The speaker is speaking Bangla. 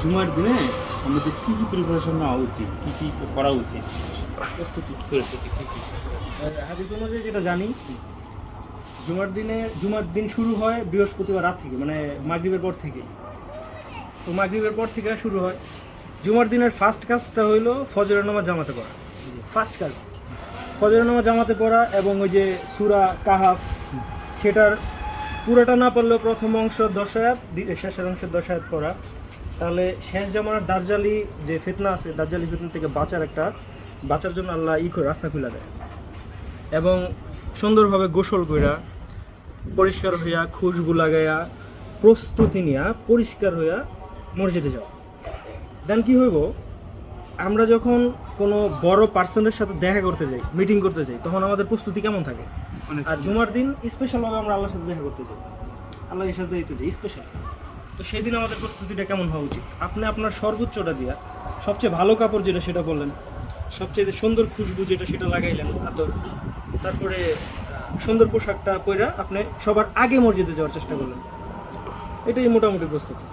জুমার দিনে আমাদের কী কী প্রিপারেশন নেওয়া উচিত, কী কী করা উচিত, প্রস্তুতি প্রস্তুতি কী কী? হাদিস অনুযায়ী যেটা জানি, জুমার দিন শুরু হয় বৃহস্পতিবার রাত থেকে, মানে মাগরিবের পর থেকেই। তো মাগরিবের পর থেকে শুরু হয়। জুমার দিনের ফার্স্ট কাজটা হইলো ফজরের নামাজ জামাতে পড়া। ফার্স্ট কাজ ফজরের নামাজ জামাতে পড়া, এবং ওই যে সূরা কাহাফ সেটার পুরোটা না পড়লেও প্রথম অংশ 10 আয়াত, শেষের অংশের 10 আয়াত পড়া। তাহলে শেষ জামানার দাজ্জালি যে ফিতনা আছে, দাজ্জালি ফিতনা থেকে বাঁচার জন্য আল্লাহ রাস্তা খুলে দেয়। এবং সুন্দরভাবে গোসল কইরা পরিষ্কার হইয়া খুশবু লাগাইয়া প্রস্তুতি নিয়া পরিষ্কার হইয়া মসজিদে যাও। দেন কি হইব, আমরা যখন কোনো বড় পার্সনের সাথে দেখা করতে যাই, মিটিং করতে যাই, তখন আমাদের প্রস্তুতি কেমন থাকে? আর জুমার দিন স্পেশালভাবে আমরা আল্লাহর সাথে দেখা করতে যাই, আল্লাহর সাথে দিতে যাই স্পেশাল। তো সেই দিন আমাদের প্রস্তুতিটা কেমন হওয়া উচিত? আপনি আপনার সর্বোচ্চটা দিয়া সবচেয়ে ভালো কাপড় যেটা সেটা বললেন, সবচেয়ে সুন্দর খুশবু যেটা সেটা লাগাইলেন আতর, তারপরে সুন্দর পোশাকটা পরে আপনি সবার আগে মসজিদে যাওয়ার চেষ্টা করলেন। এটাই মোটামুটি প্রস্তুতি।